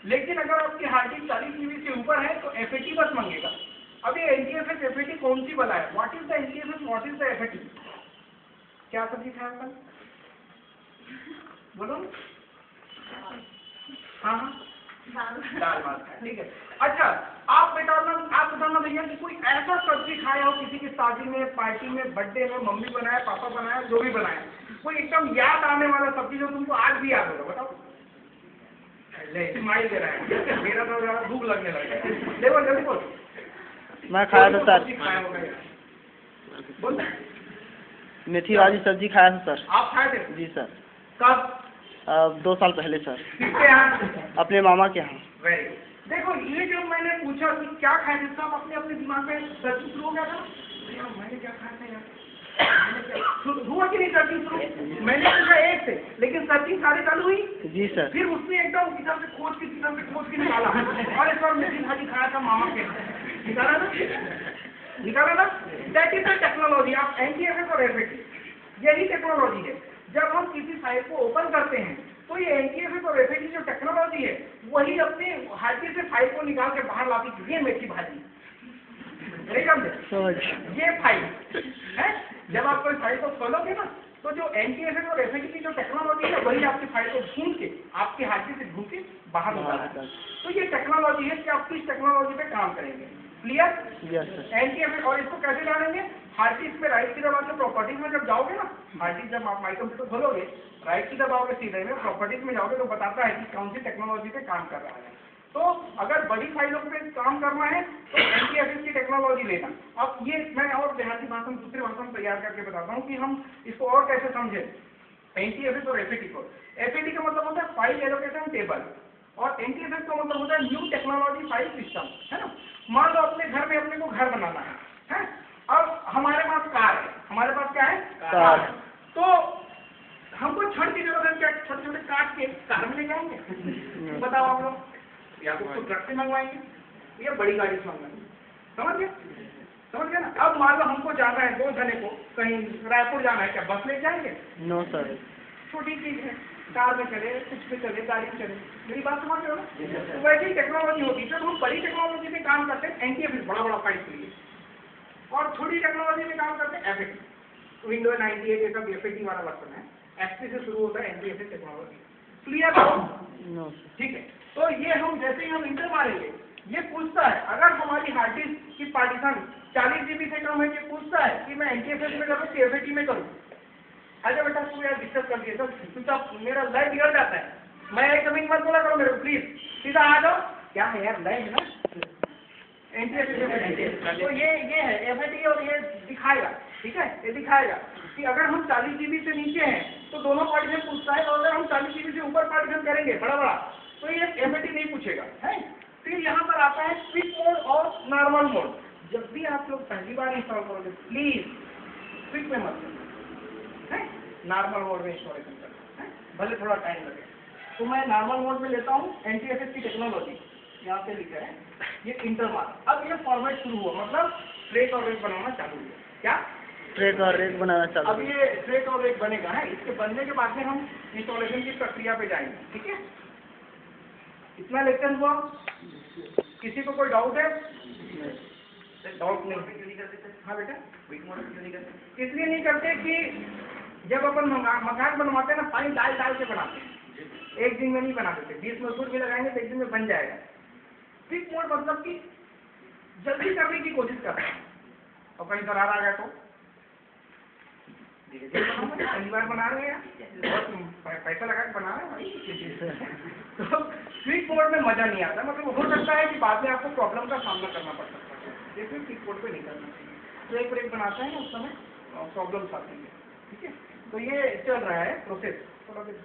लेकिन अगर आपकी हार्ड डिस्क 40 जीबी से ऊपर है तो FAT बस मांगेगा। अब ये NTFS FAT कौन सी बना है? What is the NTFS, what is the FAT? क्या सब्जी खाया कल? बोलो। हाँ दाल भात खाया, ठीक है। अच्छा आप बताना भैया कि कोई ऐसा सब्जी खाया हो किसी की शादी में, पार्टी में, बर्थडे में, मम्मी बनाया, पापा बनाया, जो भी बनाया, कोई एकदम याद आने वाला सब्जी जो तुमको आज भी याद होगा, बताओ। स्माइल दे रहा है, मेरा तो ज़्यादा भूख लगने लगा। देखो जल्दी बोल। मैं खाया था सर, बोल। मेथी वाली सब्जी खाया था सर। आप खाए थे? जी सर। कब? 2 साल पहले सर। किसके यहाँ? अपने मामा के यहाँ। Very good. देखो ये जो मैंने पूछा कि क्या खाए थे, सब अपने अपने दिमाग में सर्चिंग शुरू हो गया था। मैंने क्या खाया था यार, हुआ कि नहीं सर्चिंग शुरू? मैंने पूछा एक से, लेकिन सर्चिंग सारी चालू हुई। जी सर। फिर उसने एकदम किधर से खोज के निकाला और इस बार मेथी भाजी खाया था मामा के यहाँ। निकाला ना? That is the technology of NTFS और FAT। यही टेक्नोलॉजी है। जब हम किसी फाइल को ओपन करते हैं तो ये NTFS और FAT जो टेक्नोलॉजी है वही अपने हार्ड डिस्क से फाइल को निकाल के बाहर लाती है। ये मेथी भाजी, ये फाइल है। जब आप कोई फाइल को खोलोगे ना तो जो NTFS और FAT की जो टेक्नोलॉजी है वही आपकी फाइल को ढूंढ के आपके हार्ड डिस्क से ढूंढ के बाहर निकालता है। तो ये टेक्नोलॉजी है कि आप किस टेक्नोलॉजी पे काम करेंगे। क्लियर? NTFS। और इसको कैसे जानेंगे? हार्ड डिस्क पे राइट की दबा के प्रॉपर्टीज में जब जाओगे ना, हार्ड डिस्क जब आप माई कंप्यूटर खोलोगे, राइट की दबाओगे सीधे में, प्रॉपर्टीज में जाओगे तो बताता है कि कौन सी टेक्नोलॉजी पे काम कर रहा है। तो अगर बड़ी फाइलों पे काम करना है तो NTFS की टेक्नोलॉजी लेना। अब ये मैं और देहाती भाषा में, दूसरी भाषा में तैयार करके बताता हूँ कि हम इसको और कैसे समझें NTFS और FAT को। FAT का मतलब होता है फाइल एलोकेशन टेबल और NTFS का मतलब होता है न्यू टेक्नोलॉजी फाइल सिस्टम, है ना। मान लो अपने घर में अपने को घर बनाना है? अब हमारे पास कार है, हमारे पास क्या है? कार है। तो हमको छड़ की जरूरत है, क्या छोटे छोटे काट के कार में ले जाएंगे? बताओ आप लोग, या तो ट्रक से मंगवाएंगे या बड़ी गाड़ी से मंगवाएंगे। समझ गए ना? अब मान लो हमको जाना है 2 जने को कहीं रायपुर जाना है, क्या बस ले जाएंगे? No sir. छोटी चीज है, कार में चले, कुछ में चले, गाड़ी में चले। मेरी बात समझ रहे हो ना? तो वैसी टेक्नोलॉजी होती है। जब हम बड़ी टेक्नोलॉजी में काम करते हैं NTFS, बड़ा बड़ा फाइल के लिए, और छोटी टेक्नोलॉजी में काम करते हैं FAT। विंडोज 98 ये सब FAT वाला वर्जन है। XP से शुरू होता है NTFS टेक्नोलॉजी। क्लियर? ठीक है। तो ये हम जैसे ही हम इंटर मारेंगे ये पूछता है, अगर हमारी हार्ड डिस्क की पार्टीशन 40 जीबी से कम है, ये पूछता है कि मैं NTFS में करूँ कि FAT में करूँ। अच्छा बेटा तू यार डिस्कस कर दिया सर, मेरा लाइफ बिगड़ जाता है। मैं एक कमिंग मत बोला करो मेरे को प्लीज, सीधा आ जाओ। क्या है यार, लाइफ है ना। NTFS तो ये है FAT और ये दिखाएगा, ठीक है। ये दिखाएगा कि अगर हम 40 जीबी से नीचे हैं तो दोनों पार्टीशन पूछता है, और अगर हम 40 जीबी से ऊपर पार्टीशन करेंगे बड़ा बड़ा तो ये FAT नहीं पूछेगा, है। फिर यहाँ पर आता है क्विक मोड और नॉर्मल मोड। जब भी आप लोग पहली बार इंस्टॉल करोगे प्लीज क्विक में मत करो, नॉर्मल मोड में इंस्टॉलेशन करना है, भले थोड़ा टाइम लगे। तो मैं नॉर्मल मोड में लेता हूँ NTFS की टेक्नोलॉजी, यहाँ पे लिखा है ये इंटर मार। अब ये फॉर्मेट शुरू हुआ, मतलब ट्रेक और रेक बनाना चालू हुआ। क्या? ट्रेक और रेक बनाना चालू। अब ये ट्रेक और रेक बनेगा है। इसके बनने के बाद में हम इंस्टॉलेशन की प्रक्रिया पे जाएंगे, ठीक है। इतना लेक्चर हुआ? किसी को कोई डाउट है? डाउट नहीं? हाँ बेटा, इसलिए नहीं करते कि जब अपन मकान बनवाते हैं ना, पानी डाल के बनाते हैं, एक दिन में नहीं बना देते। 20 मजदूर भी लगाएंगे तो एक दिन में बन जाएगा। क्विक मोड मतलब कि जल्दी करने की कोशिश कर रहे हैं, और कहीं दरार आ गया तो पहली बार बना रहे हैं, बहुत पैसा लगा के बना रहे हैं। तो क्विक मोड में मजा नहीं आता, मतलब हो सकता है कि बाद में आपको प्रॉब्लम का सामना करना पड़ सकता है, लेकिन क्विक मोड पे नहीं करना चाहिए। तो एक ब्रेक बनाते हैं उस समय प्रॉब्लम आती है, ठीक है। तो ये चल रहा है प्रोसेस, थोड़ा देर